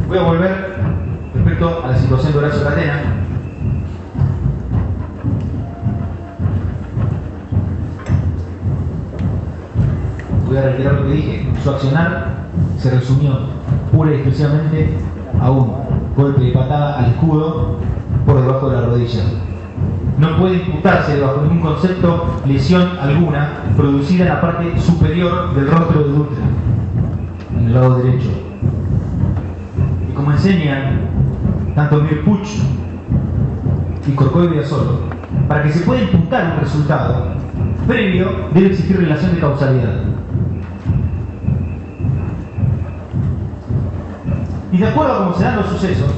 Voy a volver respecto a la situación de Horacio Catena. Voy a reiterar lo que dije. Su accionar se resumió pura y exclusivamente a un golpe de patada al escudo por debajo de la rodilla. No puede imputarse bajo ningún concepto lesión alguna producida en la parte superior del rostro de Dutra, en el lado derecho. Y como enseñan tanto Mirpuch y Corcoy Villasolo, para que se pueda imputar un resultado previo debe existir relación de causalidad. Y de acuerdo a cómo se dan los sucesos,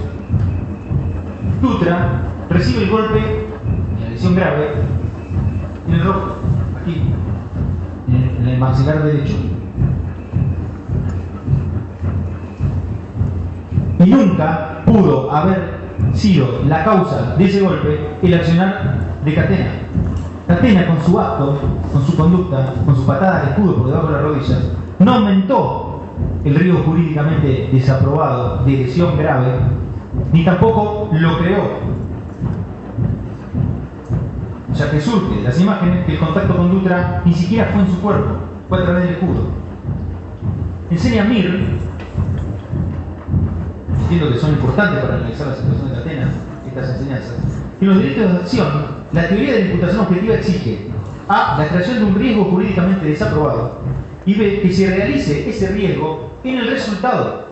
Dutra recibe el golpe, la lesión grave, en el rostro, aquí, en el maxilar derecho. Y nunca pudo haber sido la causa de ese golpe el accionar de Catena. Catena, con su acto, con su conducta, con su patada al escudo por debajo de las rodillas, no aumentó el riesgo jurídicamente desaprobado de lesión grave, ni tampoco lo creó, ya que surge de las imágenes que el contacto con Dutra ni siquiera fue en su cuerpo, fue a través del escudo. Enseña Mir, entiendo que son importantes para analizar la situación de Catena, estas enseñanzas, que en los delitos de acción, la teoría de la imputación objetiva exige a. La creación de un riesgo jurídicamente desaprobado, y B. Que se realice ese riesgo en el resultado.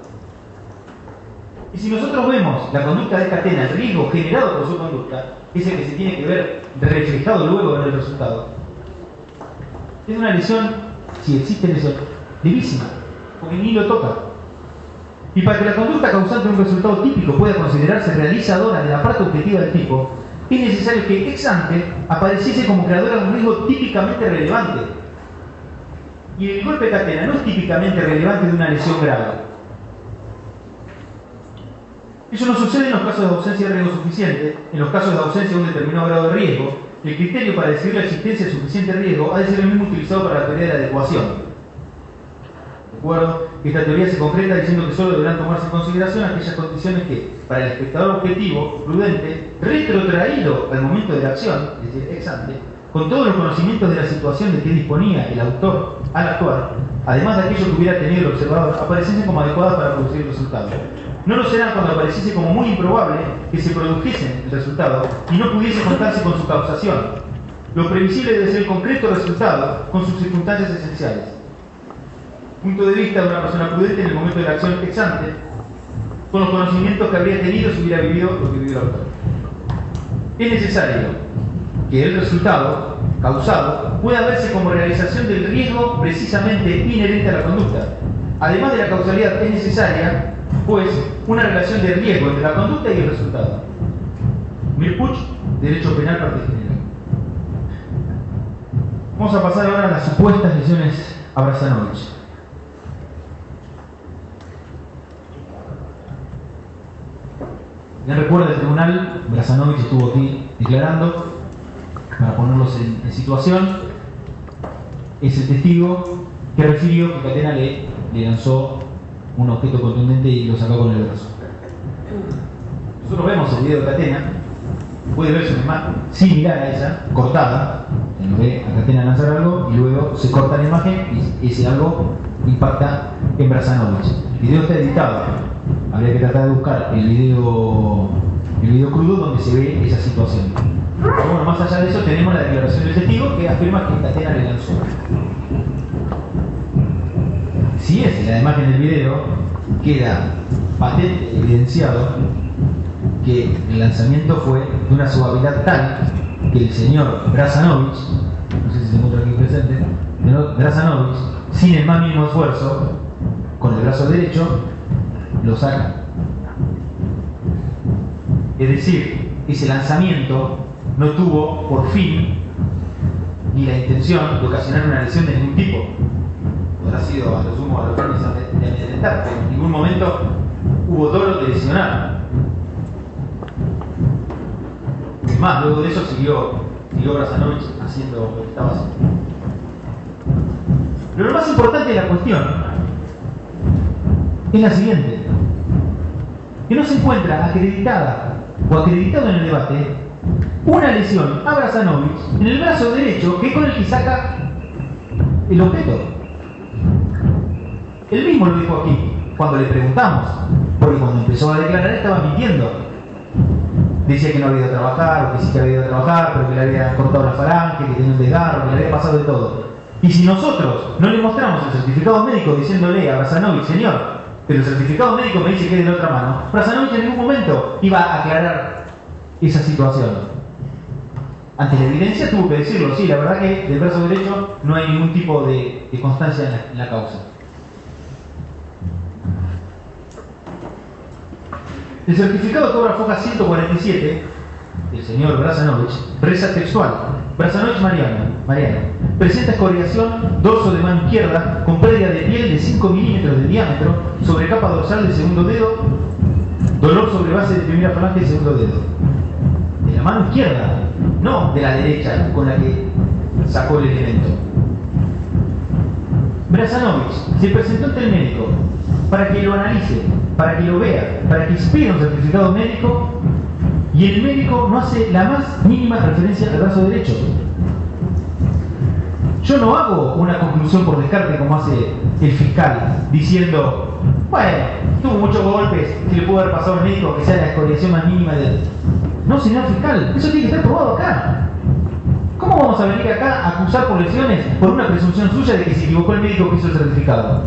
Y si nosotros vemos la conducta de Catena, el riesgo generado por su conducta, es el que se tiene que ver reflejado luego en el resultado. Es una lesión, si existe lesión, levísima, porque ni lo toca. Y para que la conducta causante de un resultado típico pueda considerarse realizadora de la parte objetiva del tipo, es necesario que ex ante apareciese como creadora de un riesgo típicamente relevante. Y el golpe de Catena no es típicamente relevante de una lesión grave. Eso no sucede en los casos de ausencia de riesgo suficiente. En los casos de ausencia de un determinado grado de riesgo, el criterio para decidir la existencia de suficiente riesgo ha de ser el mismo utilizado para la teoría de la adecuación. ¿De acuerdo? Esta teoría se concreta diciendo que solo deberán tomarse en consideración aquellas condiciones que, para el espectador objetivo, prudente, retrotraído al momento de la acción, es decir, ex ante, con todos los conocimientos de la situación de que disponía el autor al actuar, además de aquello que hubiera tenido el observador, apareciesen como adecuadas para producir el resultado. No lo serán cuando apareciese como muy improbable que se produjese el resultado y no pudiese contarse con su causación. Lo previsible debe ser el concreto resultado con sus circunstancias esenciales. Punto de vista de una persona prudente en el momento de la acción ex ante, con los conocimientos que habría tenido si hubiera vivido lo que vivió el autor. Es necesario que el resultado causado pueda verse como realización del riesgo precisamente inherente a la conducta. Además de la causalidad, es necesaria, pues, una relación de riesgo entre la conducta y el resultado. Mirpuch, Derecho Penal, parte general. Vamos a pasar ahora a las supuestas lesiones a Brazanovich. Bien recuerda el tribunal, Brazanovich estuvo aquí declarando, para ponerlos en situación, es el testigo que refirió que Catena le lanzó un objeto contundente y lo sacó con el brazo. Nosotros vemos el video de Catena, puede verse una imagen similar a esa, cortada, uno ve a Catena lanzar algo y luego se corta la imagen y ese algo impacta en Brazanovich. El video está editado, habría que tratar de buscar el video crudo donde se ve esa situación. Pero bueno, más allá de eso tenemos la declaración del testigo que afirma que Catena le lanzó. Si es la imagen del video, queda patente, evidenciado que el lanzamiento fue de una suavidad tal que el señor Brazanovich, no sé si se encuentra aquí presente, Brazanovich, sin el más mínimo esfuerzo, con el brazo derecho, lo saca. Es decir, ese lanzamiento no tuvo por fin ni la intención de ocasionar una lesión de ningún tipo. Podrá sido a lo sumo a los fines de amedrentar, pero en ningún momento hubo dolo de lesionar. Es más, luego de eso siguió Brazanovich haciendo lo que estaba haciendo. Pero lo más importante de la cuestión es la siguiente. que no se encuentra acreditada o acreditado en el debate una lesión a Brazanovich en el brazo derecho, que es con el que saca el objeto. Él mismo lo dijo aquí, cuando le preguntamos, porque cuando empezó a declarar estaba mintiendo. Decía que no había ido a trabajar, o que sí que había ido a trabajar, pero que le habían cortado la falange, que tenía un desgarro, que le había pasado de todo. Y si nosotros no le mostramos el certificado médico diciéndole a Brazanovich, señor, pero el certificado médico me dice que es de la otra mano, Brazanovich en ningún momento iba a aclarar esa situación. Ante la evidencia tuvo que decirlo, sí, la verdad que del brazo derecho no hay ningún tipo de constancia en la causa. El certificado que obra foja 147 del señor Brazanovich reza textual: Brazanovich Mariano presenta escoriación dorso de mano izquierda con pérdida de piel de 5 milímetros de diámetro sobre capa dorsal del segundo dedo, dolor sobre base de primera falange del segundo dedo. De la mano izquierda, no de la derecha con la que sacó el elemento. Brazanovich se presentó ante el médico para que lo analice, para que lo vea, para que expida un certificado médico, y el médico no hace la más mínima referencia al brazo derecho. Yo no hago una conclusión por descarte como hace el fiscal, diciendo, bueno, tuvo muchos golpes, que le pudo haber pasado al médico que sea la escoriación más mínima de... No, señor fiscal, eso tiene que estar probado acá. ¿Cómo vamos a venir acá a acusar por lesiones por una presunción suya de que se equivocó el médico que hizo el certificado?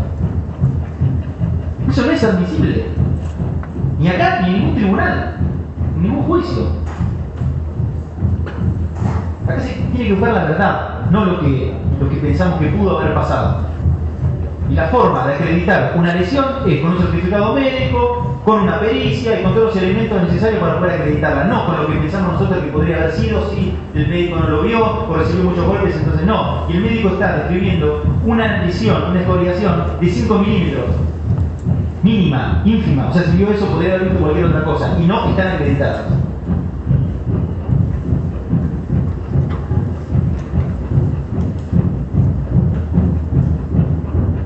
Eso no es admisible. Ni acá, ni en ningún tribunal, en ningún juicio. Acá se tiene que buscar la verdad, no lo que pensamos que pudo haber pasado. Y la forma de acreditar una lesión es con un certificado médico, con una pericia y con todos los elementos necesarios para poder acreditarla. No con lo que pensamos nosotros que podría haber sido si el médico no lo vio o recibió muchos golpes, entonces no. Y el médico está describiendo una lesión, una escoriación de 5 milímetros. Mínima, ínfima. O sea, si vio eso podría haber visto cualquier otra cosa. Y no están acreditadas.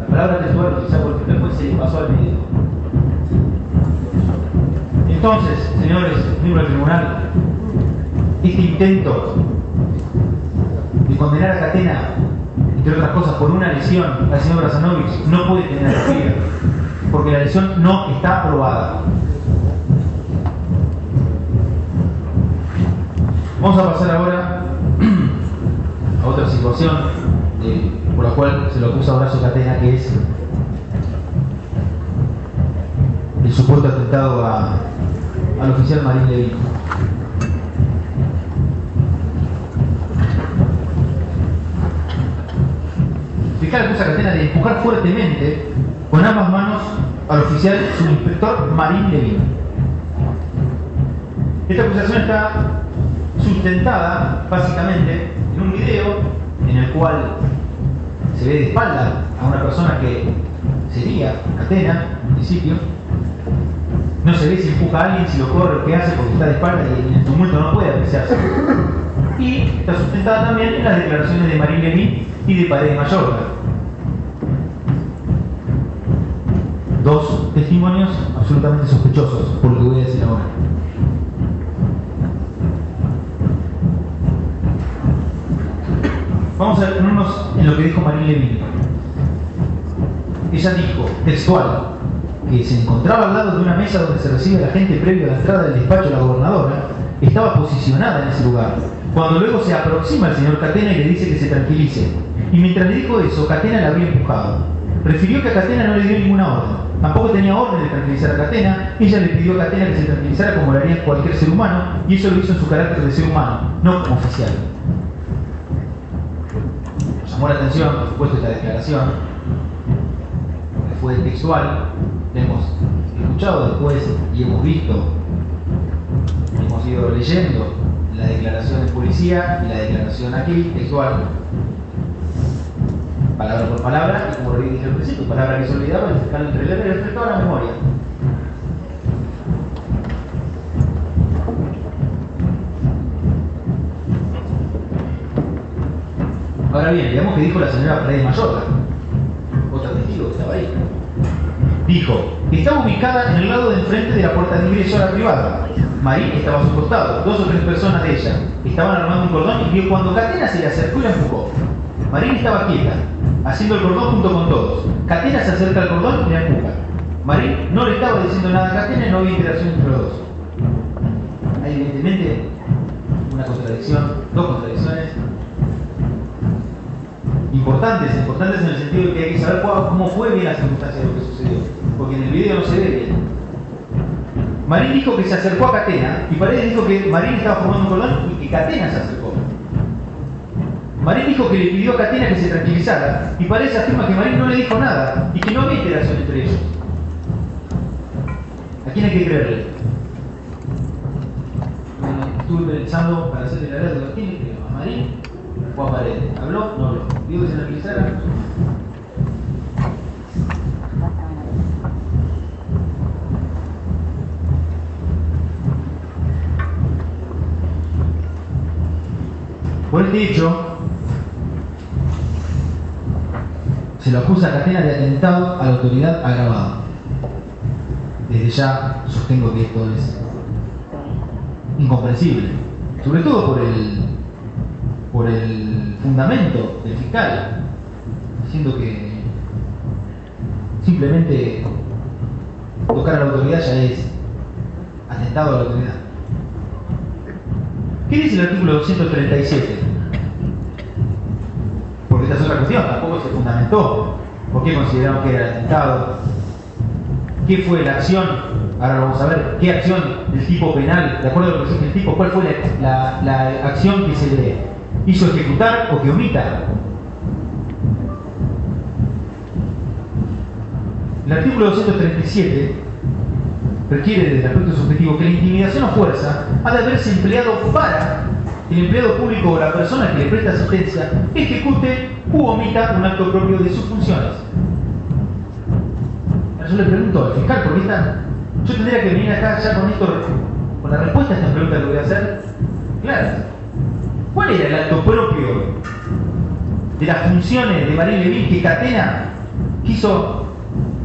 La palabra textual utilizada por el fiscal se le pasó al médico. Entonces, señores miembros del tribunal, este intento de condenar a Catena, entre otras cosas, por una lesión al señor Brazanovich, no puede tener acogida, porque la lesión no está aprobada. Vamos a pasar ahora a otra situación por la cual se lo acusa a Horacio Catena, que es el supuesto atentado al oficial Marín Levin. El fiscal acusa a Catena de empujar fuertemente con ambas manos al oficial subinspector Marín Levin. Esta acusación está sustentada básicamente en un video en el cual se ve de espalda a una persona que sería Catena, en principio. No se ve si empuja a alguien, si lo corre o qué hace, porque está de espalda y en el tumulto no puede apreciarse. Y está sustentada también en las declaraciones de Marín Levin y de Paredes Mayorga. Dos testimonios absolutamente sospechosos, por lo que voy a decir ahora. Vamos a ponernos en lo que dijo Marín Levin. Ella dijo, textual, que se encontraba al lado de una mesa donde se recibe a la gente previo a la entrada del despacho de la gobernadora, estaba posicionada en ese lugar, cuando luego se aproxima al señor Catena y le dice que se tranquilice. Y mientras le dijo eso, Catena la había empujado. Refirió que a Catena no le dio ninguna orden. Tampoco tenía orden de tranquilizar a Catena. Ella le pidió a Catena que se tranquilizara como lo haría cualquier ser humano, y eso lo hizo en su carácter de ser humano, no como oficial. Nos llamó la atención, por supuesto, esta declaración, que fue textual. La hemos escuchado después y hemos visto, hemos ido leyendo la declaración de policía y la declaración aquí, textual, palabra por palabra, y como dije al principio, palabra que se olvidaba, el fiscal refrescaba la memoria. Ahora bien, veamos qué dijo la señora Paredes Mayorga, otra testigo que estaba ahí. Dijo, Estaba ubicada en el lado de enfrente de la puerta de ingreso a la privada. Marín estaba a su costado. 2 o 3 personas de ella estaban armando un cordón y vio cuando Catena se le acercó y la empujó. Marín estaba quieta, haciendo el cordón junto con todos. Catena se acerca al cordón y la empuja. Marín no le estaba diciendo nada a Catena y no había interacción entre los dos. Hay evidentemente una contradicción, 2 contradicciones importantes en el sentido de que hay que saber cómo fue bien la circunstancia de lo que sucedió, porque en el video no se ve bien. Marín dijo que se acercó a Catena y Paredes dijo que Marín estaba formando un cordón y que Catena se acercó. Marín dijo que le pidió a Catena que se tranquilizara y Paredes afirma que Marín no le dijo nada y que no había interacción entre ellos. ¿A quién hay que creerle? Bueno, estuve pensando para hacerle la verdad, ¿a quién le creo? ¿A Marín o a Paredes? ¿Habló? No habló. ¿Digo que se tranquilizara? Por este hecho, se lo acusa a Catena de atentado a la autoridad agravado. Desde ya sostengo que esto es incomprensible, sobre todo por el fundamento del fiscal, diciendo que simplemente tocar a la autoridad ya es atentado a la autoridad. ¿Qué dice el artículo 237? Porque esta es otra cuestión, tampoco se fundamentó. ¿Por qué consideraron que era atentado? ¿Qué fue la acción? Ahora vamos a ver qué acción del tipo penal, de acuerdo a lo que exige el tipo, cuál fue la acción que se le hizo ejecutar o que omita. El artículo 237 requiere desde el aspecto subjetivo que la intimidación o fuerza ha de haberse empleado para que el empleado público o la persona que le presta asistencia ejecute u omita un acto propio de sus funciones. Yo le pregunto al fiscal, porque yo tendría que venir acá ya con esto, con la respuesta a esta pregunta que voy a hacer clara. ¿Cuál era el acto propio de las funciones de Marín Levin que Catena quiso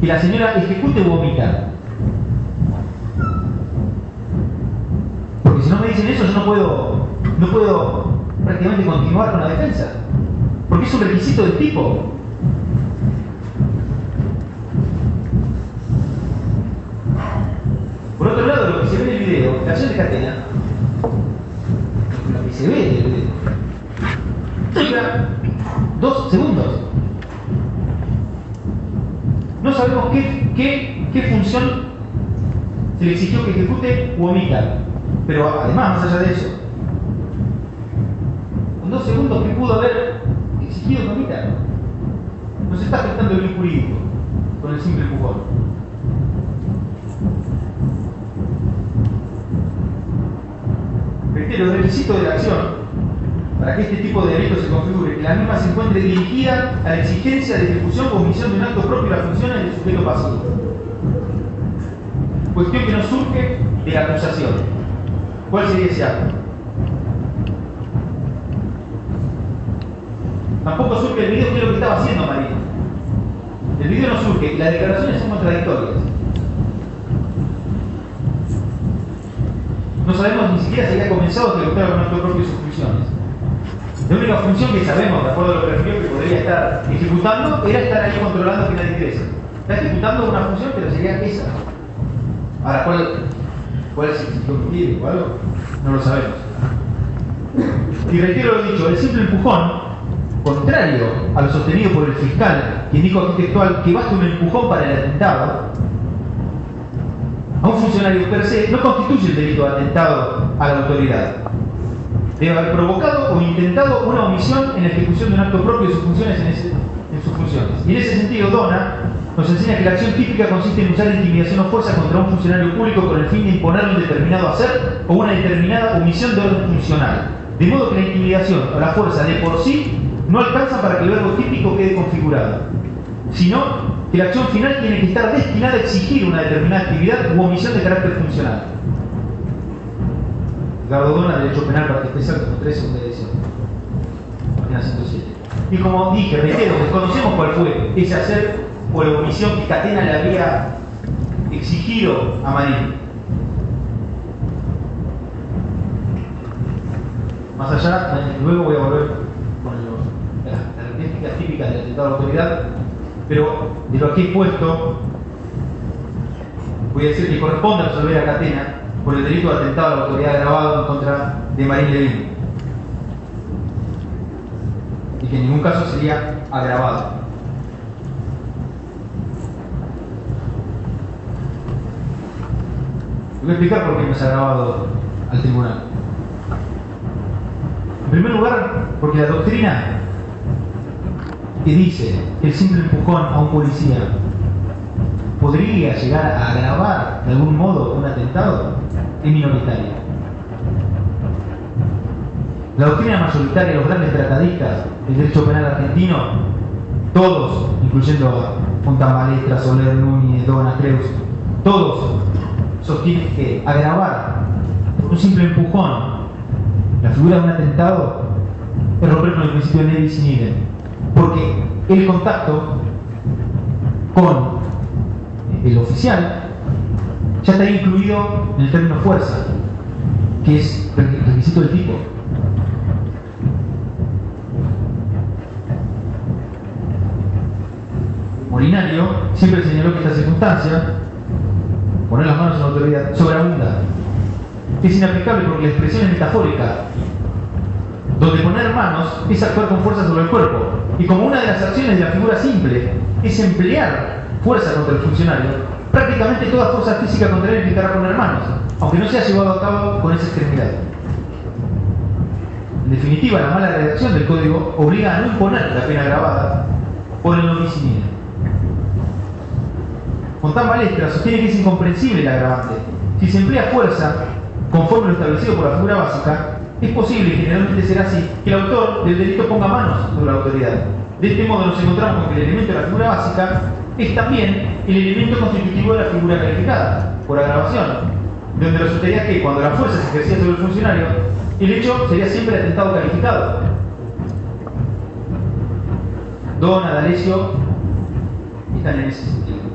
que la señora ejecute u omita? Porque si no me dicen eso, yo no puedo prácticamente continuar con la defensa. Porque es un requisito del tipo. Por otro lado, lo que se ve en el video, la acción de Catena, lo que se ve en el video, dura 2 segundos. No sabemos qué función se le exigió que ejecute u omita. Pero además, más allá de eso, con 2 segundos, ¿qué pudo haber exigido que omita? Nos está afectando el bien jurídico con el simple empujón. Reitero, el requisito de la acción para que este tipo de delito se configure que la misma se encuentre dirigida a la exigencia de ejecución o omisión de un acto propio de las funciones del sujeto pasivo. Cuestión que no surge de la acusación. ¿Cuál sería ese acto? Tampoco surge el video, que es lo que estaba haciendo María. El video no surge y las declaraciones son contradictorias. No sabemos ni siquiera si había comenzado a ejecutar con acto propio sus funciones. La única función que sabemos, de acuerdo a lo que refirió, que podría estar ejecutando, era estar ahí controlando que nadie ingrese. Está ejecutando una función, pero sería esa. Ahora, ¿cuál es el motivo o algo? No lo sabemos. Y reitero lo dicho, el simple empujón, contrario a lo sostenido por el fiscal, quien dijo aquí textual que basta un empujón para el atentado, a un funcionario per se no constituye el delito de atentado a la autoridad. Debe haber provocado o intentado una omisión en la ejecución de un acto propio de sus funciones en sus funciones. Y en ese sentido, Dona nos enseña que la acción típica consiste en usar intimidación o fuerza contra un funcionario público con el fin de imponerle un determinado hacer o una determinada omisión de orden funcional. De modo que la intimidación o la fuerza de por sí no alcanza para que el verbo típico quede configurado, sino que la acción final tiene que estar destinada a exigir una determinada actividad u omisión de carácter funcional. Edgardo Dona, Derecho Penal Parte Especial, 3, segunda edición, página 107. Y como dije, reitero, desconocemos cuál fue ese hacer o la omisión que Catena le había exigido a Marín. Más allá, luego voy a volver con las características típicas del atentado a la autoridad, pero de lo que he puesto, voy a decir que corresponde resolver a Catena por el delito de atentado a la autoridad agravado en contra de Marín Levin, y que en ningún caso sería agravado. Voy a explicar por qué no es agravado al tribunal. En primer lugar, porque la doctrina que dice que el simple empujón a un policía podría llegar a agravar de algún modo un atentado es minoritaria. La doctrina mayoritaria de los grandes tratadistas del derecho penal argentino, todos, incluyendo a Fontán Balestra, Soler, Núñez, Dona, Creus, todos sostienen que agravar por un simple empujón la figura de un atentado es romper con el principio de Nevis in idem, porque el contacto con el oficial ya está incluido en el término fuerza, que es requisito del tipo. Molinario siempre señaló que esta circunstancia, poner las manos en la autoridad, sobreabunda. Es inaplicable porque la expresión es metafórica, donde poner manos es actuar con fuerza sobre el cuerpo, y como una de las acciones de la figura simple es emplear fuerza contra el funcionario, prácticamente toda fuerza física contra él implicará poner manos, aunque no sea llevado a cabo con esa extremidad. En definitiva, la mala redacción del código obliga a no imponer la pena agravada por el Nevis in idem. Fontán Balestra sostiene que es incomprensible el agravante. Si se emplea fuerza conforme lo establecido por la figura básica, es posible, y generalmente será así, que el autor del delito ponga manos sobre la autoridad. De este modo nos encontramos con que el elemento de la figura básica es también el elemento constitutivo de la figura calificada, por agravación, donde resultaría que cuando la fuerza se ejercía sobre el funcionario, el hecho sería siempre atentado calificado. Dona, D'Alessio están en ese sentido.